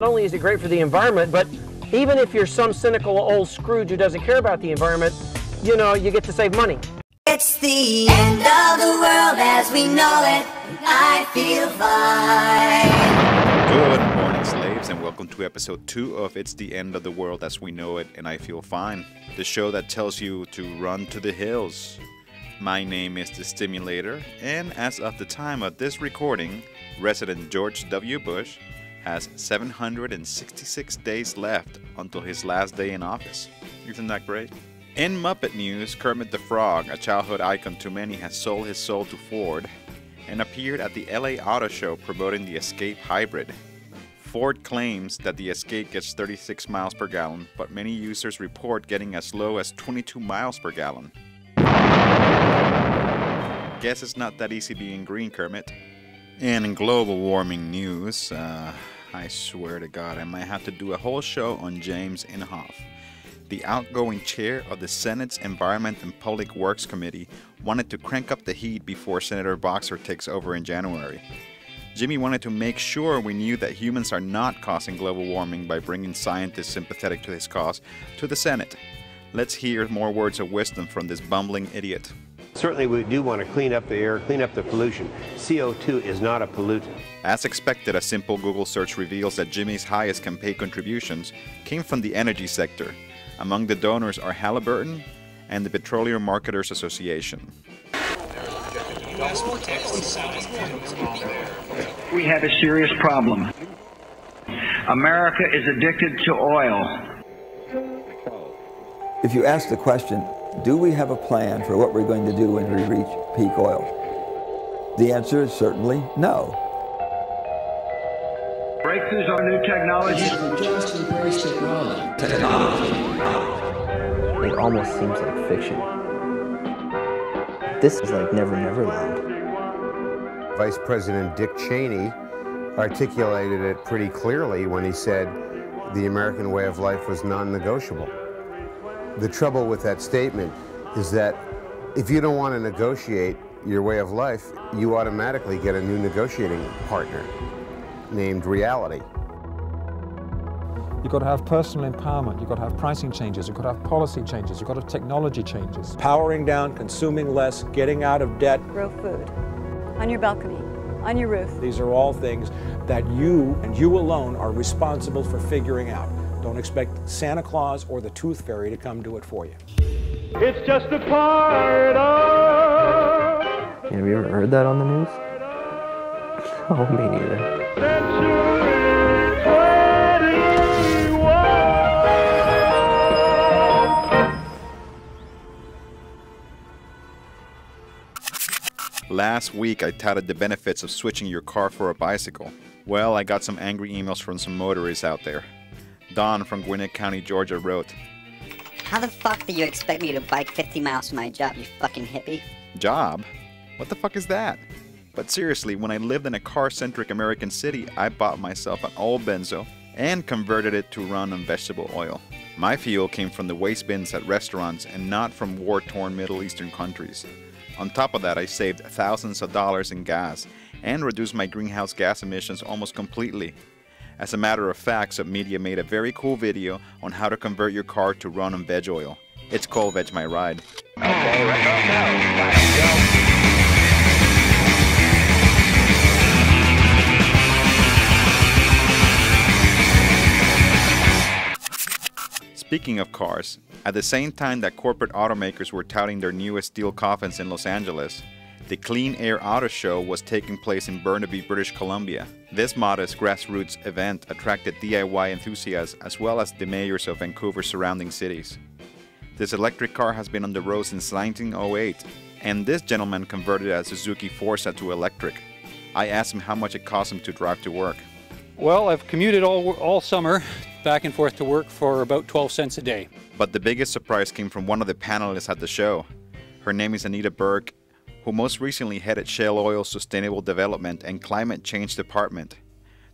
Not only is it great for the environment, but even if you're some cynical old Scrooge who doesn't care about the environment, you know, you get to save money. It's the end of the world as we know it, and I feel fine. Good morning, slaves, and welcome to episode 2 of It's the End of the World as We Know It, and I Feel Fine, the show that tells you to run to the hills. My name is The Stimulator, and as of the time of this recording, resident George W. Bush has 766 days left until his last day in office. Isn't that great? In Muppet news, Kermit the Frog, a childhood icon to many, has sold his soul to Ford and appeared at the LA Auto Show promoting the Escape Hybrid. Ford claims that the Escape gets 36 miles per gallon, but many users report getting as low as 22 miles per gallon. Guess it's not that easy being green, Kermit. And in global warming news, I swear to God, I might have to do a whole show on James Inhofe. The outgoing chair of the Senate's Environment and Public Works Committee wanted to crank up the heat before Senator Boxer takes over in January. Jimmy wanted to make sure we knew that humans are not causing global warming by bringing scientists sympathetic to his cause to the Senate. Let's hear more words of wisdom from this bumbling idiot. Certainly we do want to clean up the air, clean up the pollution. CO2 is not a pollutant. As expected, a simple Google search reveals that Jimmy's highest campaign contributions came from the energy sector. Among the donors are Halliburton and the Petroleum Marketers Association. We have a serious problem. America is addicted to oil. If you ask the question, do we have a plan for what we're going to do when we reach peak oil? The answer is certainly no. Breakthroughs on new technologies. Just embrace technology. It almost seems like fiction. This is like Never Never Land. Vice President Dick Cheney articulated it pretty clearly when he said the American way of life was non-negotiable. The trouble with that statement is that if you don't want to negotiate your way of life, you automatically get a new negotiating partner named reality. You've got to have personal empowerment, you've got to have pricing changes, you've got to have policy changes, you've got to have technology changes. Powering down, consuming less, getting out of debt. Grow food on your balcony, on your roof. These are all things that you and you alone are responsible for figuring out. Don't expect Santa Claus or the Tooth Fairy to come do it for you. It's just a part of... Have you ever heard that on the news? Oh, me neither. Last week, I touted the benefits of switching your car for a bicycle. Well, I got some angry emails from some motorists out there. Don from Gwinnett County, Georgia wrote, How the fuck do you expect me to bike 50 miles to my job, you fucking hippie? Job? What the fuck is that? But seriously, when I lived in a car-centric American city, I bought myself an old benzo and converted it to run on vegetable oil. My fuel came from the waste bins at restaurants and not from war-torn Middle Eastern countries. On top of that, I saved thousands of dollars in gas and reduced my greenhouse gas emissions almost completely. As a matter of fact, subMedia made a very cool video on how to convert your car to run on veg oil. It's called Veg My Ride. Okay, let's go. Speaking of cars, at the same time that corporate automakers were touting their newest steel coffins in Los Angeles, the Clean Air Auto Show was taking place in Burnaby, British Columbia. This modest grassroots event attracted DIY enthusiasts as well as the mayors of Vancouver's surrounding cities. This electric car has been on the road since 1908, and this gentleman converted a Suzuki Forza to electric. I asked him how much it cost him to drive to work. Well, I've commuted all summer, back and forth to work for about 12 cents a day. But the biggest surprise came from one of the panelists at the show. Her name is Anita Burke, who most recently headed Shell Oil's Sustainable Development and Climate Change Department.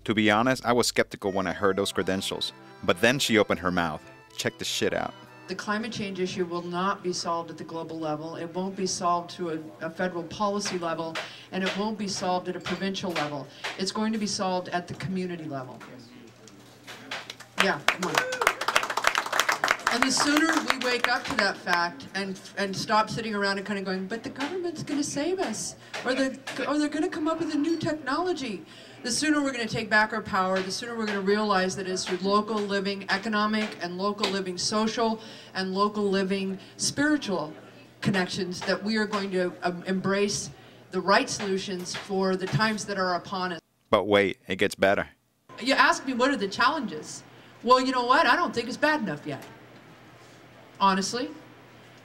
To be honest, I was skeptical when I heard those credentials, but then she opened her mouth. Check this shit out. The climate change issue will not be solved at the global level. It won't be solved to a federal policy level, and it won't be solved at a provincial level. It's going to be solved at the community level. Yeah, come on. And the sooner we wake up to that fact and stop sitting around and kind of going, but the government's going to save us, or they're going to come up with a new technology, the sooner we're going to take back our power, the sooner we're going to realize that it's through local living economic and local living social and local living spiritual connections that we are going to embrace the right solutions for the times that are upon us. But wait, it gets better. You ask me, what are the challenges? Well, you know what? I don't think it's bad enough yet, honestly.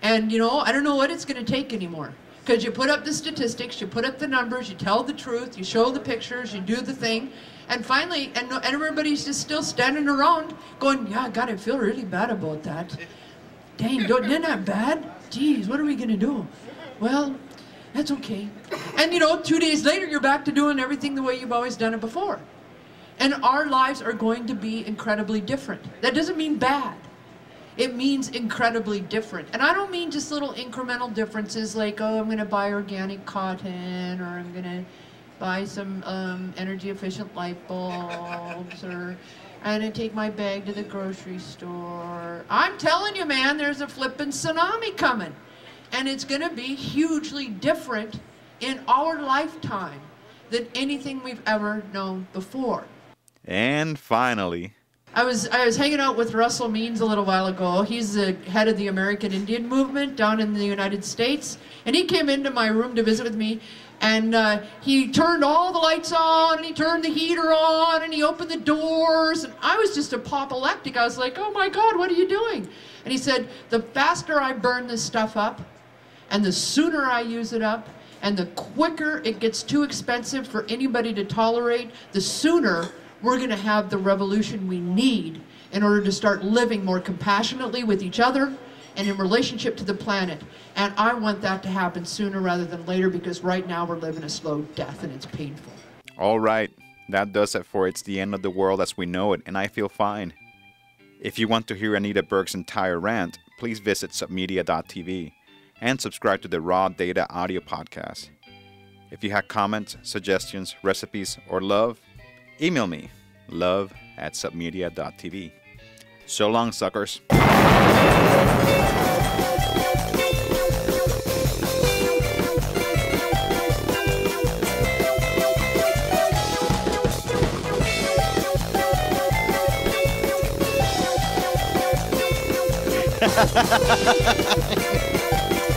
And, you know, I don't know what it's going to take anymore. Because you put up the statistics, you put up the numbers, you tell the truth, you show the pictures, you do the thing, and finally, and everybody's just still standing around going, yeah, God, I feel really bad about that. Dang, isn't that bad? Geez, what are we going to do? Well, that's okay. And, you know, 2 days later, you're back to doing everything the way you've always done it before. And our lives are going to be incredibly different. That doesn't mean bad. It means incredibly different. And I don't mean just little incremental differences like, oh, I'm going to buy organic cotton, or I'm going to buy some energy efficient light bulbs, or I'm going to take my bag to the grocery store. I'm telling you, man, there's a flippin' tsunami coming. And it's going to be hugely different in our lifetime than anything we've ever known before. And finally, I was hanging out with Russell Means a little while ago. He's the head of the American Indian movement down in the United States. And he came into my room to visit with me. And he turned all the lights on, and he turned the heater on, and he opened the doors. And I was just apoplectic. I was like, oh my God, what are you doing? And he said, the faster I burn this stuff up, and the sooner I use it up, and the quicker it gets too expensive for anybody to tolerate, the sooner we're going to have the revolution we need in order to start living more compassionately with each other and in relationship to the planet. And I want that to happen sooner rather than later, because right now we're living a slow death and it's painful. all right, that does it for It's the End of the World as We Know It, and I Feel Fine. If you want to hear Anita Berg's entire rant, please visit submedia.tv and subscribe to the Raw Data audio podcast. If you have comments, suggestions, recipes, or love, email me, love@submedia.tv. So long, suckers.